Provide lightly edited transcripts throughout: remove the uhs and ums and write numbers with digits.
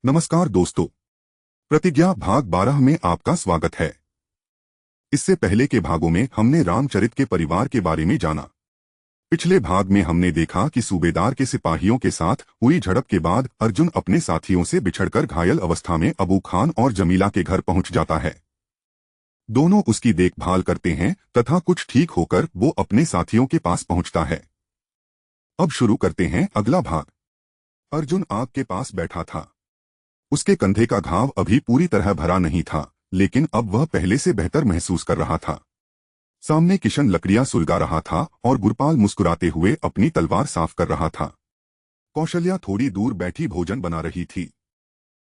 नमस्कार दोस्तों। प्रतिज्ञा भाग 12 में आपका स्वागत है। इससे पहले के भागों में हमने रामचरित के परिवार के बारे में जाना। पिछले भाग में हमने देखा कि सूबेदार के सिपाहियों के साथ हुई झड़प के बाद अर्जुन अपने साथियों से बिछड़कर घायल अवस्था में अबू खान और जमीला के घर पहुंच जाता है। दोनों उसकी देखभाल करते हैं तथा कुछ ठीक होकर वो अपने साथियों के पास पहुंचता है। अब शुरू करते हैं अगला भाग। अर्जुन आग के पास बैठा था। उसके कंधे का घाव अभी पूरी तरह भरा नहीं था, लेकिन अब वह पहले से बेहतर महसूस कर रहा था। सामने किशन लकड़ियां सुलगा रहा था और गुरपाल मुस्कुराते हुए अपनी तलवार साफ कर रहा था। कौशल्या थोड़ी दूर बैठी भोजन बना रही थी।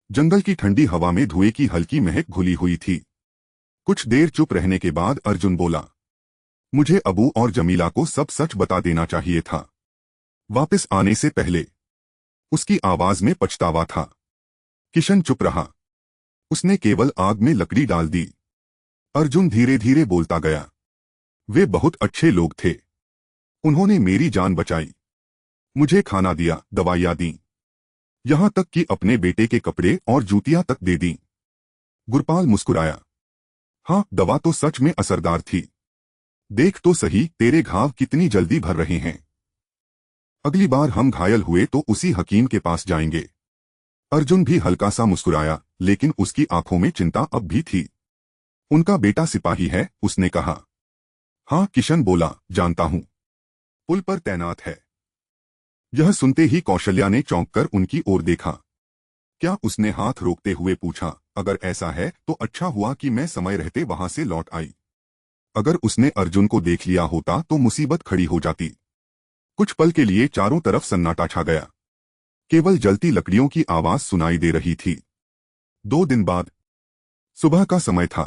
जंगल की ठंडी हवा में धुएं की हल्की महक घुली हुई थी। कुछ देर चुप रहने के बाद अर्जुन बोला, मुझे अबू और जमीला को सब सच बता देना चाहिए था वापस आने से पहले। उसकी आवाज में पछतावा था। किशन चुप रहा। उसने केवल आग में लकड़ी डाल दी। अर्जुन धीरे धीरे बोलता गया, वे बहुत अच्छे लोग थे। उन्होंने मेरी जान बचाई, मुझे खाना दिया, दवाइयां दी, यहां तक कि अपने बेटे के कपड़े और जूतियां तक दे दी। गुरपाल मुस्कुराया, हाँ, दवा तो सच में असरदार थी। देख तो सही तेरे घाव कितनी जल्दी भर रहे हैं। अगली बार हम घायल हुए तो उसी हकीम के पास जाएंगे। अर्जुन भी हल्का सा मुस्कुराया, लेकिन उसकी आंखों में चिंता अब भी थी। उनका बेटा सिपाही है, उसने कहा। हाँ, किशन बोला, जानता हूं, पुल पर तैनात है। यह सुनते ही कौशल्या ने चौंककर उनकी ओर देखा। क्या, उसने हाथ रोकते हुए पूछा, अगर ऐसा है तो अच्छा हुआ कि मैं समय रहते वहां से लौट आई। अगर उसने अर्जुन को देख लिया होता तो मुसीबत खड़ी हो जाती। कुछ पल के लिए चारों तरफ सन्नाटा छा गया। केवल जलती लकड़ियों की आवाज सुनाई दे रही थी। 2 दिन बाद सुबह का समय था।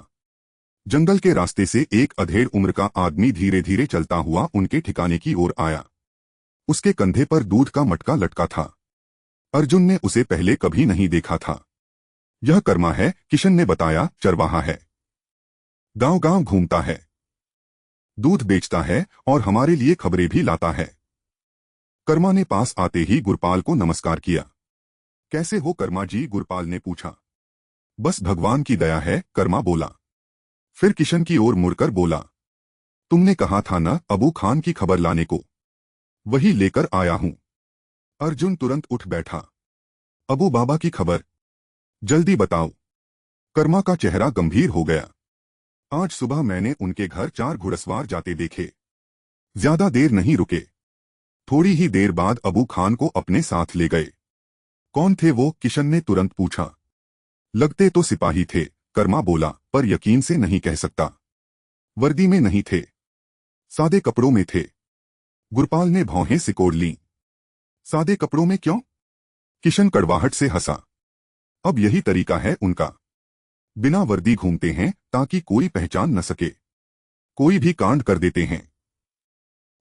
जंगल के रास्ते से एक अधेड़ उम्र का आदमी धीरे धीरे चलता हुआ उनके ठिकाने की ओर आया। उसके कंधे पर दूध का मटका लटका था। अर्जुन ने उसे पहले कभी नहीं देखा था। यह कर्मा है, किशन ने बताया, चरवाहा है। गांव गांव घूमता है, दूध बेचता है और हमारे लिए खबरें भी लाता है। कर्मा ने पास आते ही गुरपाल को नमस्कार किया। कैसे हो कर्मा जी, गुरपाल ने पूछा। बस भगवान की दया है, कर्मा बोला। फिर किशन की ओर मुड़कर बोला, तुमने कहा था ना अबू खान की खबर लाने को, वही लेकर आया हूं। अर्जुन तुरंत उठ बैठा। अबू बाबा की खबर, जल्दी बताओ। कर्मा का चेहरा गंभीर हो गया। आज सुबह मैंने उनके घर 4 घुड़सवार जाते देखे। ज्यादा देर नहीं रुके। थोड़ी ही देर बाद अबू खान को अपने साथ ले गए। कौन थे वो, किशन ने तुरंत पूछा। लगते तो सिपाही थे, कर्मा बोला, पर यकीन से नहीं कह सकता। वर्दी में नहीं थे, सादे कपड़ों में थे। गुरपाल ने भौहें सिकोड़ लीं। सादे कपड़ों में क्यों? किशन कड़वाहट से हंसा। अब यही तरीका है उनका। बिना वर्दी घूमते हैं ताकि कोई पहचान न सके। कोई भी कांड कर देते हैं।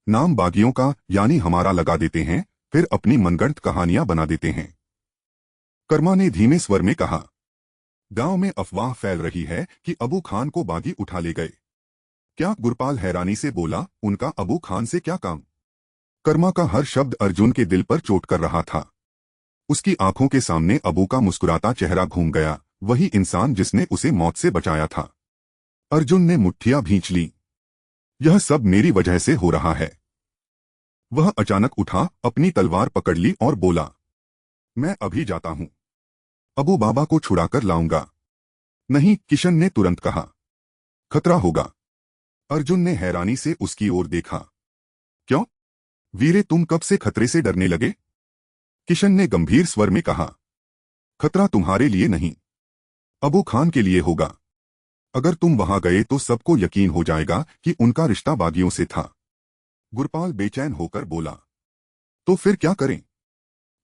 नाम बागियों का यानी हमारा लगा देते हैं, फिर अपनी मनगढ़ंत कहानियां बना देते हैं। कर्मा ने धीमे स्वर में कहा, गांव में अफवाह फैल रही है कि अबू खान को बागी उठा ले गए। क्या? गुरपाल हैरानी से बोला, उनका अबू खान से क्या काम? कर्मा का हर शब्द अर्जुन के दिल पर चोट कर रहा था। उसकी आंखों के सामने अबू का मुस्कुराता चेहरा घूम गया, वही इंसान जिसने उसे मौत से बचाया था। अर्जुन ने मुट्ठियां भींच ली। यह सब मेरी वजह से हो रहा है। वह अचानक उठा, अपनी तलवार पकड़ ली और बोला, मैं अभी जाता हूं, अबू बाबा को छुड़ाकर लाऊंगा। नहीं, किशन ने तुरंत कहा, खतरा होगा। अर्जुन ने हैरानी से उसकी ओर देखा। क्यों वीरे, तुम कब से खतरे से डरने लगे? किशन ने गंभीर स्वर में कहा, खतरा तुम्हारे लिए नहीं, अबू खान के लिए होगा। अगर तुम वहां गए तो सबको यकीन हो जाएगा कि उनका रिश्ता बागियों से था। गुरपाल बेचैन होकर बोला, तो फिर क्या करें?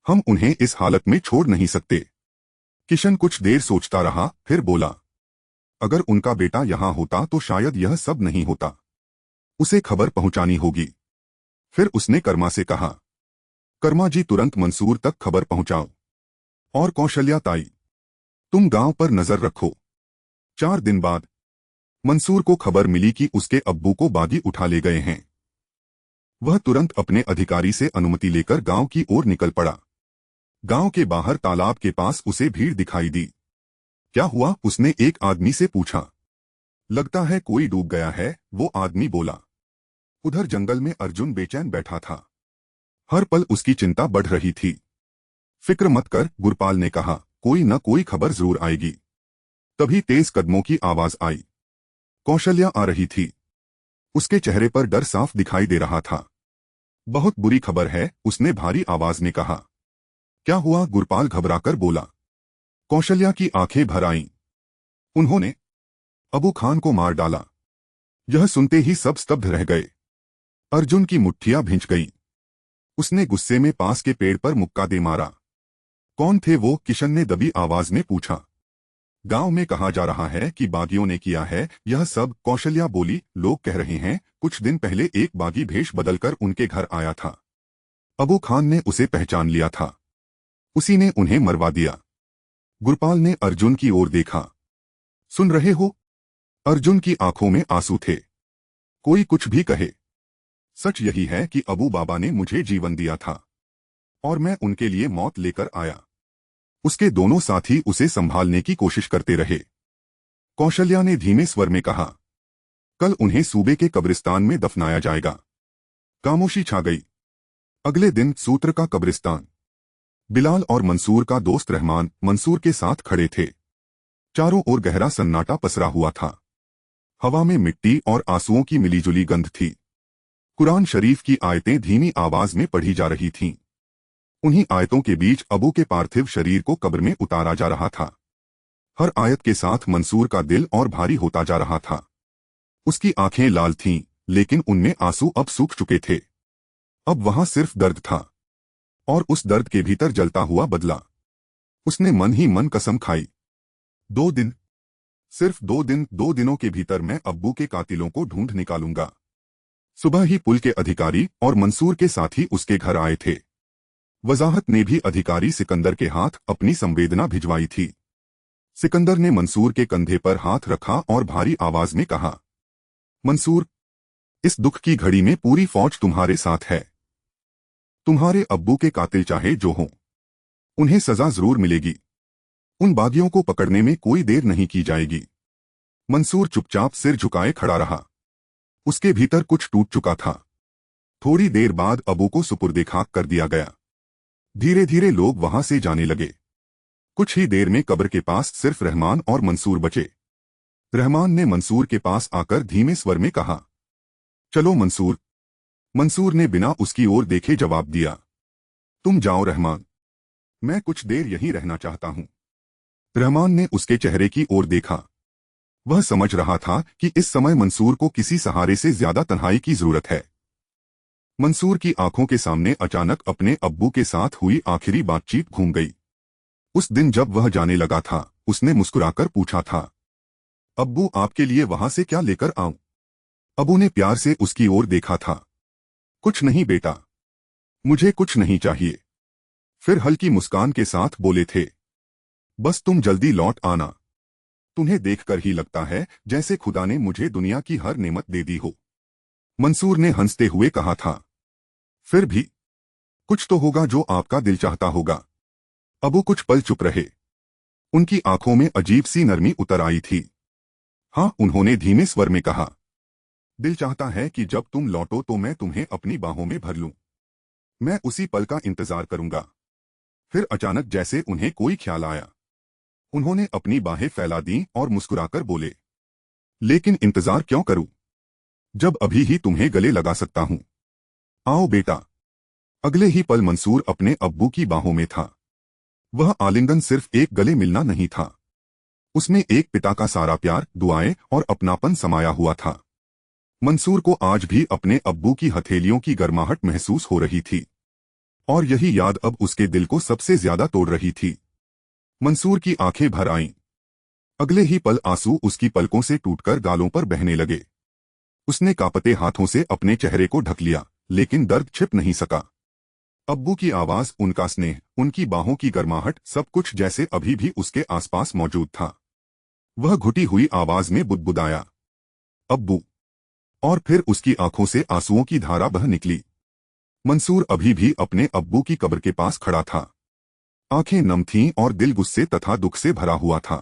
हम उन्हें इस हालत में छोड़ नहीं सकते। किशन कुछ देर सोचता रहा, फिर बोला, अगर उनका बेटा यहां होता तो शायद यह सब नहीं होता। उसे खबर पहुंचानी होगी। फिर उसने कर्मा से कहा, कर्मा जी तुरंत मंसूर तक खबर पहुंचाओ। और कौशल्या ताई, तुम गांव पर नजर रखो। 4 दिन बाद मंसूर को खबर मिली कि उसके अब्बू को बागी उठा ले गए हैं। वह तुरंत अपने अधिकारी से अनुमति लेकर गांव की ओर निकल पड़ा। गांव के बाहर तालाब के पास उसे भीड़ दिखाई दी। क्या हुआ, उसने एक आदमी से पूछा। लगता है कोई डूब गया है, वो आदमी बोला। उधर जंगल में अर्जुन बेचैन बैठा था। हर पल उसकी चिंता बढ़ रही थी। फिक्र मत कर, गुरपाल ने कहा, कोई न कोई खबर जरूर आएगी। तभी तेज कदमों की आवाज आई। कौशल्या आ रही थी। उसके चेहरे पर डर साफ दिखाई दे रहा था। बहुत बुरी खबर है, उसने भारी आवाज में कहा। क्या हुआ, गुरपाल घबराकर बोला। कौशल्या की आंखें भर आईं। उन्होंने अबू खान को मार डाला। यह सुनते ही सब स्तब्ध रह गए। अर्जुन की मुट्ठियां भिंच गईं। उसने गुस्से में पास के पेड़ पर मुक्का दे मारा। कौन थे वो, किशन ने दबी आवाज में पूछा। गांव में कहा जा रहा है कि बागियों ने किया है यह सब, कौशल्या बोली। लोग कह रहे हैं कुछ दिन पहले एक बागी भेष बदलकर उनके घर आया था। अबू खान ने उसे पहचान लिया था। उसी ने उन्हें मरवा दिया। गुरपाल ने अर्जुन की ओर देखा। सुन रहे हो? अर्जुन की आंखों में आंसू थे। कोई कुछ भी कहे, सच यही है कि अबू बाबा ने मुझे जीवन दिया था और मैं उनके लिए मौत लेकर आया। उसके दोनों साथी उसे संभालने की कोशिश करते रहे। कौशल्या ने धीमे स्वर में कहा, कल उन्हें सूबे के कब्रिस्तान में दफनाया जाएगा। खामोशी छा गई। अगले दिन सूत्र का कब्रिस्तान। बिलाल और मंसूर का दोस्त रहमान मंसूर के साथ खड़े थे। चारों ओर गहरा सन्नाटा पसरा हुआ था। हवा में मिट्टी और आंसुओं की मिलीजुली गंध थी। कुरान शरीफ की आयतें धीमी आवाज में पढ़ी जा रही थीं। उन्हीं आयतों के बीच अबू के पार्थिव शरीर को कब्र में उतारा जा रहा था। हर आयत के साथ मंसूर का दिल और भारी होता जा रहा था। उसकी आंखें लाल थीं, लेकिन उनमें आंसू अब सूख चुके थे। अब वहां सिर्फ दर्द था, और उस दर्द के भीतर जलता हुआ बदला। उसने मन ही मन कसम खाई, 2 दिन, सिर्फ 2 दिन, 2 दिनों के भीतर मैं अब्बू के कातिलों को ढूंढ निकालूंगा। सुबह ही पुल के अधिकारी और मंसूर के साथी उसके घर आए थे। वजाहत ने भी अधिकारी सिकंदर के हाथ अपनी संवेदना भिजवाई थी। सिकंदर ने मंसूर के कंधे पर हाथ रखा और भारी आवाज में कहा, मंसूर, इस दुख की घड़ी में पूरी फौज तुम्हारे साथ है। तुम्हारे अब्बू के कातिल चाहे जो हों, उन्हें सजा जरूर मिलेगी। उन बागियों को पकड़ने में कोई देर नहीं की जाएगी। मंसूर चुपचाप सिर झुकाए खड़ा रहा। उसके भीतर कुछ टूट चुका था। थोड़ी देर बाद अबू को सुपुर्दे खाक कर दिया गया। धीरे धीरे लोग वहां से जाने लगे। कुछ ही देर में कब्र के पास सिर्फ रहमान और मंसूर बचे। रहमान ने मंसूर के पास आकर धीमे स्वर में कहा, चलो मंसूर। मंसूर ने बिना उसकी ओर देखे जवाब दिया, तुम जाओ रहमान, मैं कुछ देर यहीं रहना चाहता हूं। रहमान ने उसके चेहरे की ओर देखा। वह समझ रहा था कि इस समय मंसूर को किसी सहारे से ज्यादा तन्हाई की जरूरत है। मंसूर की आंखों के सामने अचानक अपने अब्बू के साथ हुई आखिरी बातचीत घूम गई। उस दिन जब वह जाने लगा था, उसने मुस्कुराकर पूछा था, अब्बू आपके लिए वहां से क्या लेकर आऊं? अब्बू ने प्यार से उसकी ओर देखा था। कुछ नहीं बेटा, मुझे कुछ नहीं चाहिए। फिर हल्की मुस्कान के साथ बोले थे, बस तुम जल्दी लौट आना। तुम्हें देखकर ही लगता है जैसे खुदा ने मुझे दुनिया की हर नेमत दे दी हो। मंसूर ने हंसते हुए कहा था, फिर भी कुछ तो होगा जो आपका दिल चाहता होगा। अबू कुछ पल चुप रहे। उनकी आंखों में अजीब सी नरमी उतर आई थी। हाँ, उन्होंने धीमे स्वर में कहा, दिल चाहता है कि जब तुम लौटो तो मैं तुम्हें अपनी बाहों में भर लूं। मैं उसी पल का इंतजार करूंगा। फिर अचानक जैसे उन्हें कोई ख्याल आया, उन्होंने अपनी बाहें फैला दी और मुस्कुराकर बोले, लेकिन इंतजार क्यों करूं, जब अभी ही तुम्हें गले लगा सकता हूं। आओ बेटा। अगले ही पल मंसूर अपने अब्बू की बाहों में था। वह आलिंगन सिर्फ एक गले मिलना नहीं था, उसमें एक पिता का सारा प्यार, दुआएं और अपनापन समाया हुआ था। मंसूर को आज भी अपने अब्बू की हथेलियों की गर्माहट महसूस हो रही थी, और यही याद अब उसके दिल को सबसे ज्यादा तोड़ रही थी। मंसूर की आंखें भर आईं। अगले ही पल आंसू उसकी पलकों से टूटकर गालों पर बहने लगे। उसने कांपते हाथों से अपने चेहरे को ढक लिया, लेकिन दर्द छिप नहीं सका। अब्बू की आवाज, उनका स्नेह, उनकी बाहों की गर्माहट, सब कुछ जैसे अभी भी उसके आसपास मौजूद था। वह घुटी हुई आवाज में बुदबुदाया, अब्बू, और फिर उसकी आंखों से आंसुओं की धारा बह निकली। मंसूर अभी भी अपने अब्बू की कब्र के पास खड़ा था। आंखें नम थीं और दिल गुस्से तथा दुख से भरा हुआ था।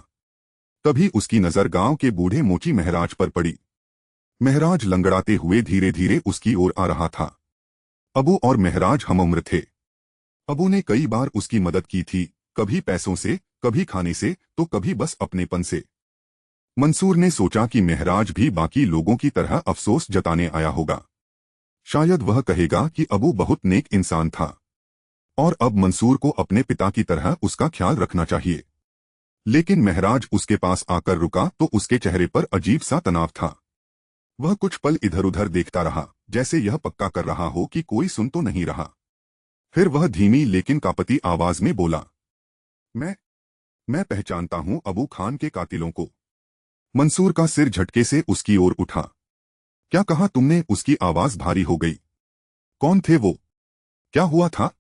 तभी उसकी नजर गांव के बूढ़े मोची महराज पर पड़ी। महराज लंगड़ाते हुए धीरे धीरे उसकी ओर आ रहा था। अबू और महराज हमउम्र थे। अबू ने कई बार उसकी मदद की थी, कभी पैसों से, कभी खाने से, तो कभी बस अपनेपन से। मंसूर ने सोचा कि महराज भी बाकी लोगों की तरह अफसोस जताने आया होगा। शायद वह कहेगा कि अबू बहुत नेक इंसान था और अब मंसूर को अपने पिता की तरह उसका ख्याल रखना चाहिए। लेकिन महराज उसके पास आकर रुका तो उसके चेहरे पर अजीब सा तनाव था। वह कुछ पल इधर उधर देखता रहा, जैसे यह पक्का कर रहा हो कि कोई सुन तो नहीं रहा। फिर वह धीमी लेकिन कापती आवाज में बोला, मैं पहचानता हूं अबू खान के कातिलों को। मंसूर का सिर झटके से उसकी ओर उठा। क्या कहा तुमने? उसकी आवाज भारी हो गई। कौन थे वो? क्या हुआ था?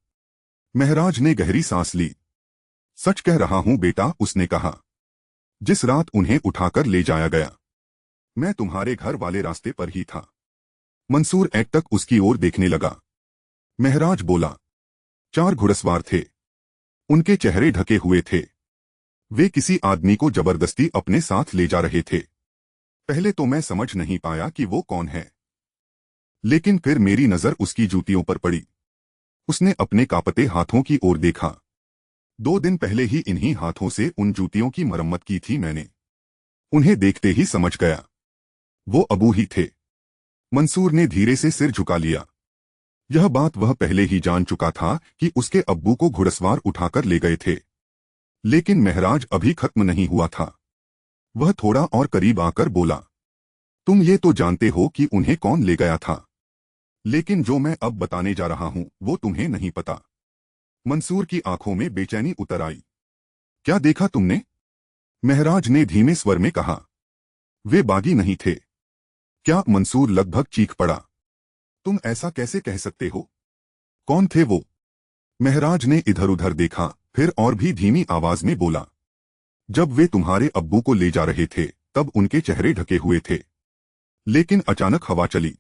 महराज ने गहरी सांस ली। सच कह रहा हूं बेटा, उसने कहा। जिस रात उन्हें उठाकर ले जाया गया, मैं तुम्हारे घर वाले रास्ते पर ही था। मंसूर एकटक उसकी ओर देखने लगा। महराज बोला, 4 घुड़सवार थे। उनके चेहरे ढके हुए थे। वे किसी आदमी को जबरदस्ती अपने साथ ले जा रहे थे। पहले तो मैं समझ नहीं पाया कि वो कौन है, लेकिन फिर मेरी नजर उसकी जूतियों पर पड़ी। उसने अपने कांपते हाथों की ओर देखा। 2 दिन पहले ही इन्हीं हाथों से उन जूतियों की मरम्मत की थी मैंने। उन्हें देखते ही समझ गया, वो अबू ही थे। मंसूर ने धीरे से सिर झुका लिया। यह बात वह पहले ही जान चुका था कि उसके अब्बू को घुड़सवार उठाकर ले गए थे। लेकिन महराज अभी खत्म नहीं हुआ था। वह थोड़ा और करीब आकर बोला, तुम ये तो जानते हो कि उन्हें कौन ले गया था, लेकिन जो मैं अब बताने जा रहा हूं वो तुम्हें नहीं पता। मंसूर की आंखों में बेचैनी उतर आई। क्या देखा तुमने? महराज ने धीमे स्वर में कहा। वे बागी नहीं थे। क्या? मंसूर लगभग चीख पड़ा। तुम ऐसा कैसे कह सकते हो? कौन थे वो? महराज ने इधर उधर देखा, फिर और भी धीमी आवाज में बोला, जब वे तुम्हारे अब्बू को ले जा रहे थे तब उनके चेहरे ढके हुए थे, लेकिन अचानक हवा चली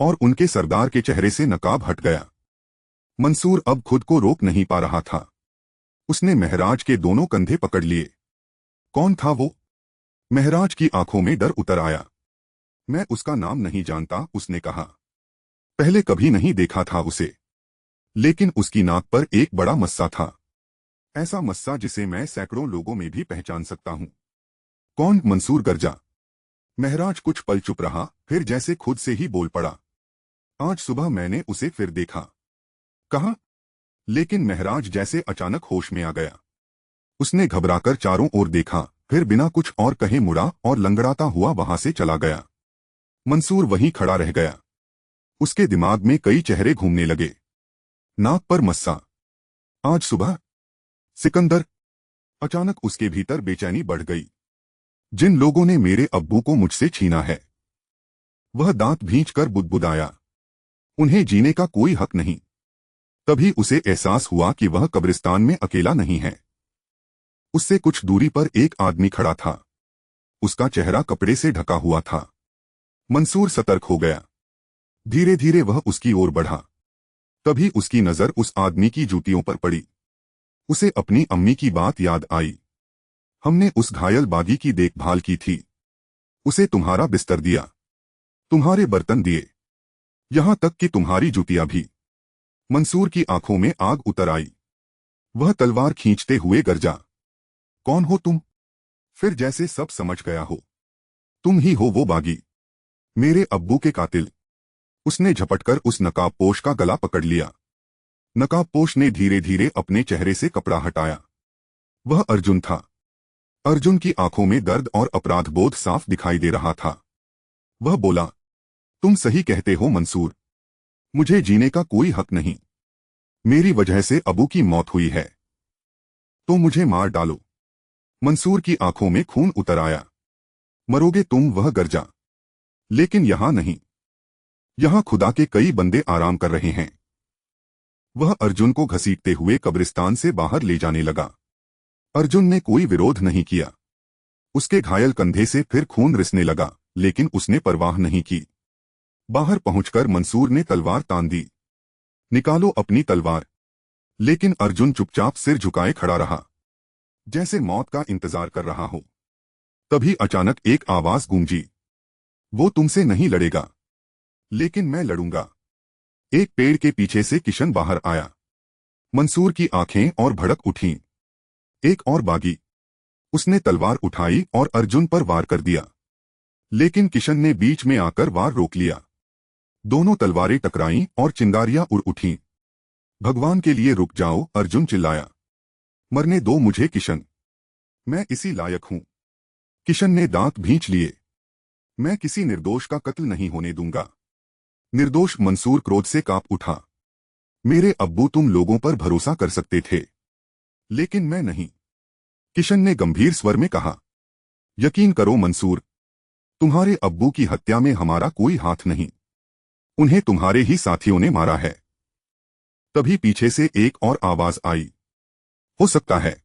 और उनके सरदार के चेहरे से नकाब हट गया। मंसूर अब खुद को रोक नहीं पा रहा था। उसने महराज के दोनों कंधे पकड़ लिए। कौन था वो? महराज की आंखों में डर उतर आया। मैं उसका नाम नहीं जानता, उसने कहा। पहले कभी नहीं देखा था उसे, लेकिन उसकी नाक पर एक बड़ा मस्सा था। ऐसा मस्सा जिसे मैं सैकड़ों लोगों में भी पहचान सकता हूं। कौन? मंसूर गरजा। महराज कुछ पल चुप रहा, फिर जैसे खुद से ही बोल पड़ा, आज सुबह मैंने उसे फिर देखा। कहा? लेकिन महराज जैसे अचानक होश में आ गया। उसने घबराकर चारों ओर देखा, फिर बिना कुछ और कहे मुड़ा और लंगड़ाता हुआ वहां से चला गया। मंसूर वहीं खड़ा रह गया। उसके दिमाग में कई चेहरे घूमने लगे। नाक पर मस्सा, आज सुबह, सिकंदर। अचानक उसके भीतर बेचैनी बढ़ गई। जिन लोगों ने मेरे अब्बू को मुझसे छीना है। वह दांत भींचकर बुदबुदाया, उन्हें जीने का कोई हक नहीं। तभी उसे एहसास हुआ कि वह कब्रिस्तान में अकेला नहीं है। उससे कुछ दूरी पर एक आदमी खड़ा था। उसका चेहरा कपड़े से ढका हुआ था। मंसूर सतर्क हो गया। धीरे धीरे वह उसकी ओर बढ़ा। तभी उसकी नजर उस आदमी की जूतियों पर पड़ी। उसे अपनी अम्मी की बात याद आई। हमने उस घायल बागी की देखभाल की थी। उसे तुम्हारा बिस्तर दिया, तुम्हारे बर्तन दिए, यहां तक कि तुम्हारी जूतियां भी। मंसूर की आंखों में आग उतर आई। वह तलवार खींचते हुए गरजा, कौन हो तुम? फिर जैसे सब समझ गया हो, तुम ही हो वो बागी, मेरे अब्बू के कातिल। उसने झपटकर उस नकाबपोश का गला पकड़ लिया। नकाबपोश ने धीरे धीरे अपने चेहरे से कपड़ा हटाया। वह अर्जुन था। अर्जुन की आंखों में दर्द और अपराध बोध साफ दिखाई दे रहा था। वह बोला, तुम सही कहते हो मंसूर, मुझे जीने का कोई हक नहीं। मेरी वजह से अबू की मौत हुई है, तो मुझे मार डालो। मंसूर की आंखों में खून उतर आया। मरोगे तुम? वह गरजा। लेकिन यहां नहीं, यहां खुदा के कई बंदे आराम कर रहे हैं। वह अर्जुन को घसीटते हुए कब्रिस्तान से बाहर ले जाने लगा। अर्जुन ने कोई विरोध नहीं किया। उसके घायल कंधे से फिर खून रिसने लगा, लेकिन उसने परवाह नहीं की। बाहर पहुंचकर मंसूर ने तलवार तान दी। निकालो अपनी तलवार। लेकिन अर्जुन चुपचाप सिर झुकाए खड़ा रहा, जैसे मौत का इंतजार कर रहा हो। तभी अचानक एक आवाज गूंजी, वो तुमसे नहीं लड़ेगा, लेकिन मैं लड़ूंगा। एक पेड़ के पीछे से किशन बाहर आया। मंसूर की आंखें और भड़क उठीं। एक और बागी। उसने तलवार उठाई और अर्जुन पर वार कर दिया, लेकिन किशन ने बीच में आकर वार रोक लिया। दोनों तलवारें टकराईं और चिंगारियां उड़ उठीं। भगवान के लिए रुक जाओ, अर्जुन चिल्लाया। मरने दो मुझे किशन, मैं इसी लायक हूं। किशन ने दांत भींच लिए। मैं किसी निर्दोष का कत्ल नहीं होने दूंगा। निर्दोष? मंसूर क्रोध से कांप उठा। मेरे अब्बू तुम लोगों पर भरोसा कर सकते थे, लेकिन मैं नहीं। किशन ने गंभीर स्वर में कहा। यकीन करो मंसूर, तुम्हारे अब्बू की हत्या में हमारा कोई हाथ नहीं। उन्हें तुम्हारे ही साथियों ने मारा है। तभी पीछे से एक और आवाज आई। हो सकता है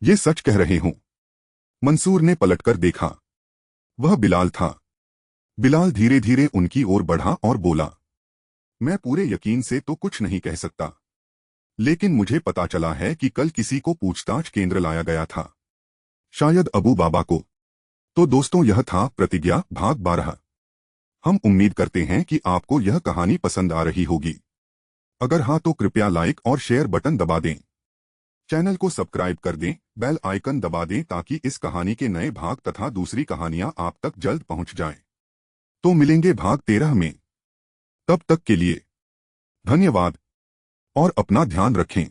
ये सच कह रहे हों। मंसूर ने पलटकर देखा। वह बिलाल था। बिलाल धीरे धीरे उनकी ओर बढ़ा और बोला, मैं पूरे यकीन से तो कुछ नहीं कह सकता, लेकिन मुझे पता चला है कि कल किसी को पूछताछ केंद्र लाया गया था, शायद अबू बाबा को। तो दोस्तों, यह था प्रतिज्ञा भाग 12। हम उम्मीद करते हैं कि आपको यह कहानी पसंद आ रही होगी। अगर हाँ तो कृपया लाइक और शेयर बटन दबा दें। चैनल को सब्सक्राइब कर दें, बेल आइकन दबा दें ताकि इस कहानी के नए भाग तथा दूसरी कहानियां आप तक जल्द पहुंच जाएं। तो मिलेंगे भाग 13 में। तब तक के लिए धन्यवाद और अपना ध्यान रखें।